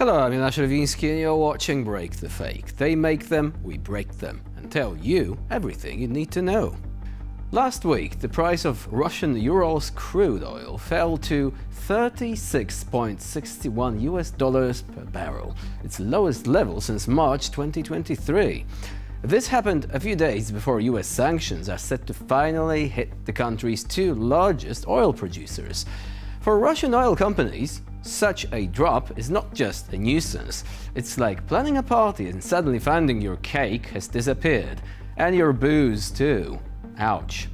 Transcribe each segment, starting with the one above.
Hello, I'm Jonasz Rewińsk and you're watching Break the Fake. They make them, we break them, and tell you everything you need to know. Last week, the price of Russian Urals crude oil fell to $36.61 per barrel, its lowest level since March 2023. This happened a few days before US sanctions are set to finally hit the country's two largest oil producers. For Russian oil companies, such a drop is not just a nuisance. It's like planning a party and suddenly finding your cake has disappeared. And your booze too. Ouch.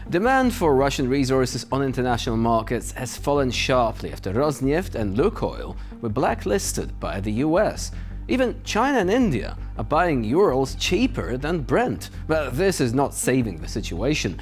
Demand for Russian resources on international markets has fallen sharply after Rosneft and Lukoil were blacklisted by the US. Even China and India are buying Urals cheaper than Brent. But this is not saving the situation.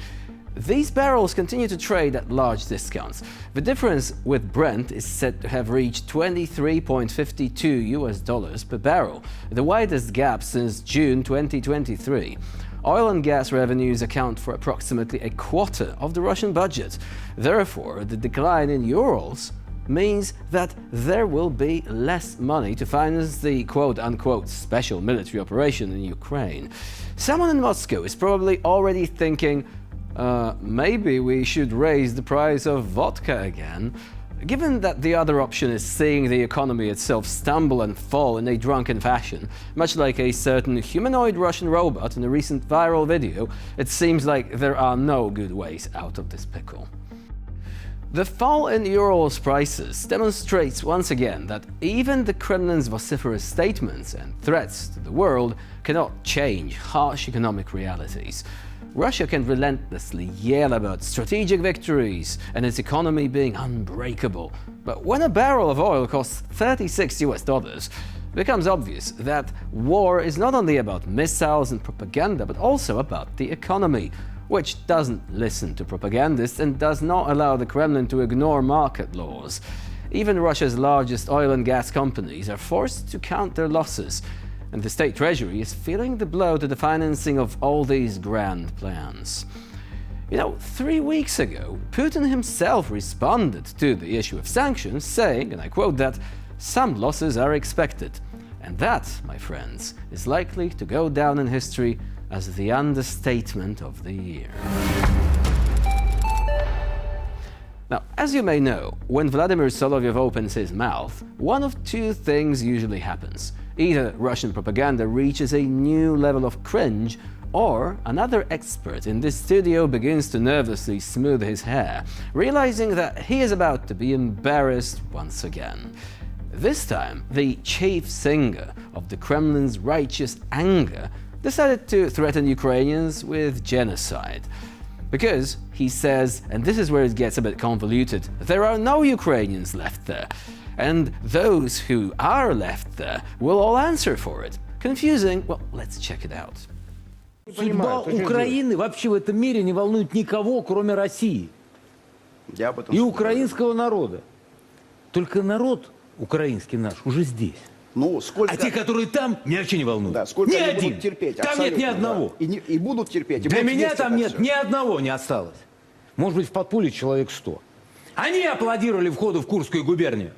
These barrels continue to trade at large discounts. The difference with Brent is said to have reached $23.52 per barrel, the widest gap since June 2023. Oil and gas revenues account for approximately a quarter of the Russian budget. Therefore, the decline in Urals means that there will be less money to finance the quote-unquote special military operation in Ukraine. Someone in Moscow is probably already thinking, maybe we should raise the price of vodka again. Given that the other option is seeing the economy itself stumble and fall in a drunken fashion, much like a certain humanoid Russian robot in a recent viral video, it seems like there are no good ways out of this pickle. The fall in Urals prices demonstrates once again that even the Kremlin's vociferous statements and threats to the world cannot change harsh economic realities. Russia can relentlessly yell about strategic victories and its economy being unbreakable, but when a barrel of oil costs $36, it becomes obvious that war is not only about missiles and propaganda, but also about the economy, which doesn't listen to propagandists and does not allow the Kremlin to ignore market laws. Even Russia's largest oil and gas companies are forced to count their losses, and the state treasury is feeling the blow to the financing of all these grand plans. 3 weeks ago, Putin himself responded to the issue of sanctions, saying, and I quote, that some losses are expected. And that, my friends, is likely to go down in history as the understatement of the year. Now, as you may know, when Vladimir Solovyov opens his mouth, one of two things usually happens. Either Russian propaganda reaches a new level of cringe, or another expert in this studio begins to nervously smooth his hair, realizing that he is about to be embarrassed once again. This time, the chief singer of the Kremlin's righteous anger decided to threaten Ukrainians with genocide. Because, he says, and this is where it gets a bit convoluted, there are no Ukrainians left there. And those who are left there will all answer for it. Confusing? Well, let's check it out. Судьба Украины вообще в этом мире не волнует никого, кроме России и украинского народа. Только народ украинский наш уже здесь. А те, которые там, меня вообще не волнуют. Да, сколько ни они один. будут терпеть, там нет ни одного. Да. И будут терпеть. И для будут меня там нет ни одного не осталось. Может быть, в подполье человек 100. Они аплодировали входу в Курскую губернию.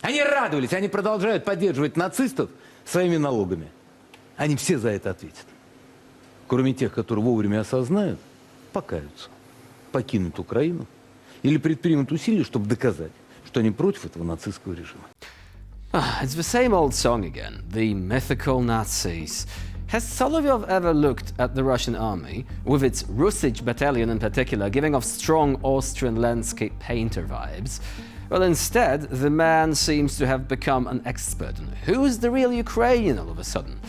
Они радовались, они продолжают поддерживать нацистов своими налогами. Они все за это ответят. Кроме тех, которые вовремя осознают, покаются, покинут Украину или предпримут усилия, чтобы доказать, что они против этого нацистского режима. It's the same old song again, the mythical Nazis. Has Solovyov ever looked at the Russian army, with its Russich battalion in particular, giving off strong Austrian landscape painter vibes? Well, instead, the man seems to have become an expert on who is the real Ukrainian all of a sudden.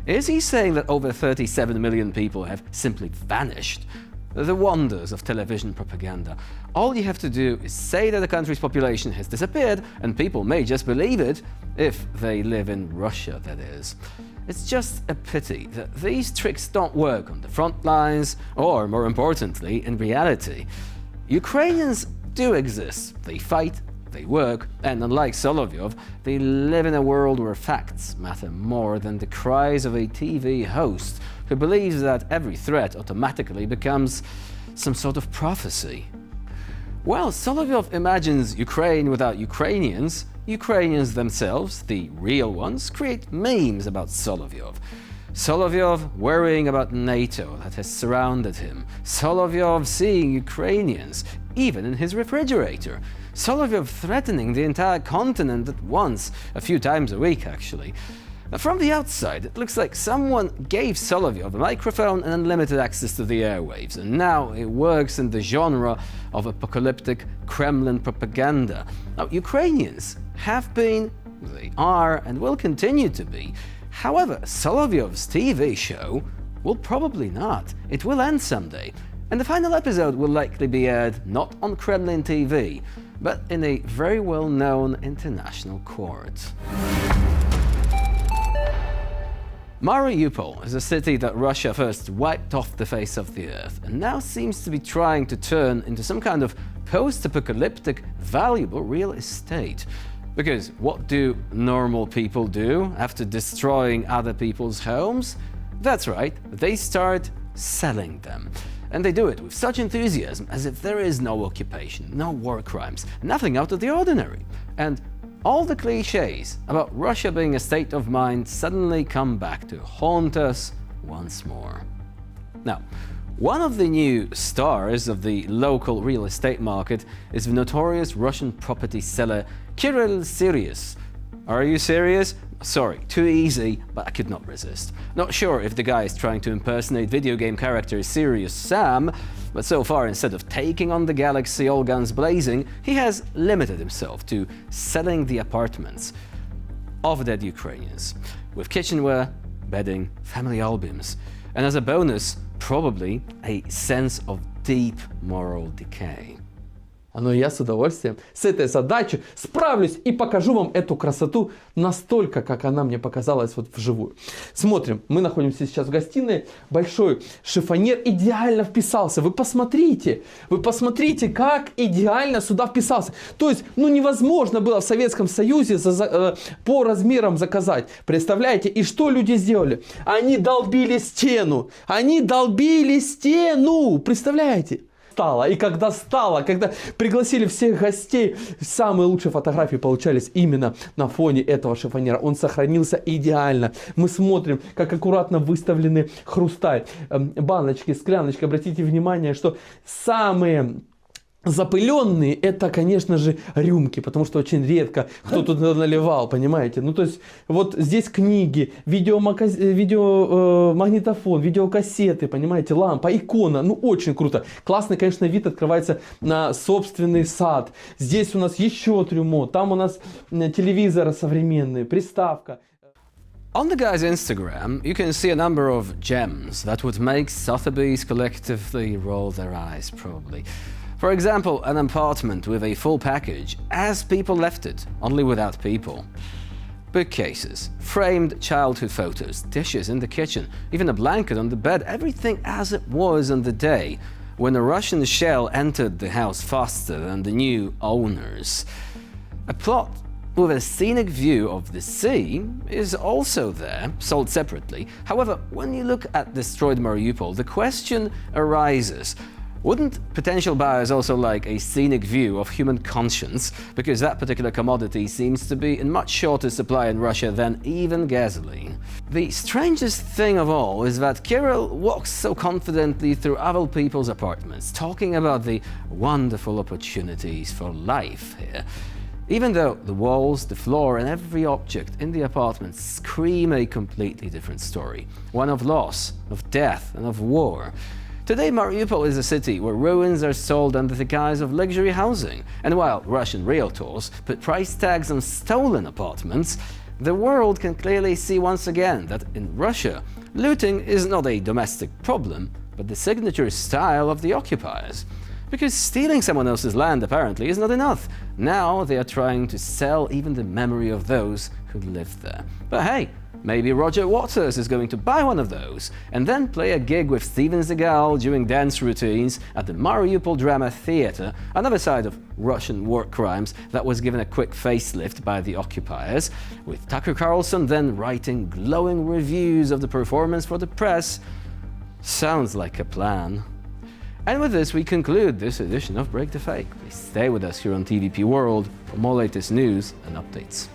Is he saying that over 37 million people have simply vanished? The wonders of television propaganda. All you have to do is say that the country's population has disappeared, and people may just believe it, if they live in Russia, that is. It's just a pity that these tricks don't work on the front lines, or, more importantly, in reality. Ukrainians do exist. They fight, they work, and unlike Solovyov, they live in a world where facts matter more than the cries of a TV host who believes that every threat automatically becomes some sort of prophecy. While Solovyov imagines Ukraine without Ukrainians, Ukrainians themselves, the real ones, create memes about Solovyov. Solovyov worrying about NATO that has surrounded him. Solovyov seeing Ukrainians, even in his refrigerator. Solovyov threatening the entire continent at once, a few times a week actually. Now, from the outside, it looks like someone gave Solovyov a microphone and unlimited access to the airwaves, and now it works in the genre of apocalyptic Kremlin propaganda. Now, Ukrainians have been, they are, and will continue to be. However, Solovyov's TV show will probably not. It will end someday, and the final episode will likely be aired not on Kremlin TV, but in a very well-known international court. Mariupol is a city that Russia first wiped off the face of the earth and now seems to be trying to turn into some kind of post-apocalyptic, valuable real estate. Because what do normal people do after destroying other people's homes? That's right, they start selling them. And they do it with such enthusiasm as if there is no occupation, no war crimes, nothing out of the ordinary. And all the cliches about Russia being a state of mind suddenly come back to haunt us once more. Now, one of the new stars of the local real estate market is the notorious Russian property seller Kirill Serious. Are you serious? Sorry, too easy, but I could not resist. Not sure if the guy is trying to impersonate video game character Serious Sam, but so far, instead of taking on the galaxy all guns blazing, he has limited himself to selling the apartments of dead Ukrainians, with kitchenware, bedding, family albums, and as a bonus, probably a sense of deep moral decay. Но я с удовольствием с этой задачей справлюсь и покажу вам эту красоту настолько, как она мне показалась вот вживую. Смотрим, мы находимся сейчас в гостиной, большой шифоньер идеально вписался. Вы посмотрите, как идеально сюда вписался. То есть, невозможно было в Советском Союзе по размерам заказать. Представляете? И что люди сделали? Они долбили стену. Представляете? И когда пригласили всех гостей, самые лучшие фотографии получались именно на фоне этого шифоньера. Он сохранился идеально. Мы смотрим, как аккуратно выставлены хрусталь, баночки, скляночки. Обратите внимание, что самые запыленные — это, конечно же, рюмки, потому что очень редко кто тут наливал, понимаете? То есть, вот здесь книги, видеомагнитофон, видеокассеты, понимаете, лампа, икона, очень круто. Классный, конечно, вид открывается на собственный сад. Здесь у нас еще трюмо, там у нас телевизор современный, приставка. On the guy's Instagram, you can see a number of gems that would make Sotheby's collectively roll their eyes, probably. For example, an apartment with a full package, as people left it, only without people. Bookcases, framed childhood photos, dishes in the kitchen, even a blanket on the bed, everything as it was on the day when a Russian shell entered the house faster than the new owners. A plot with a scenic view of the sea is also there, sold separately. However, when you look at destroyed Mariupol, the question arises: wouldn't potential buyers also like a scenic view of human conscience, because that particular commodity seems to be in much shorter supply in Russia than even gasoline? The strangest thing of all is that Kirill walks so confidently through other people's apartments, talking about the wonderful opportunities for life here, even though the walls, the floor, and every object in the apartment scream a completely different story, one of loss, of death, and of war. Today, Mariupol is a city where ruins are sold under the guise of luxury housing, and while Russian realtors put price tags on stolen apartments, the world can clearly see once again that in Russia, looting is not a domestic problem, but the signature style of the occupiers. Because stealing someone else's land apparently is not enough. Now they are trying to sell even the memory of those who lived there. But hey, maybe Roger Waters is going to buy one of those and then play a gig with Steven Seagal during dance routines at the Mariupol Drama Theatre, another side of Russian war crimes that was given a quick facelift by the occupiers, with Tucker Carlson then writing glowing reviews of the performance for the press. Sounds like a plan. And with this, we conclude this edition of Break the Fake. Please stay with us here on TVP World for more latest news and updates.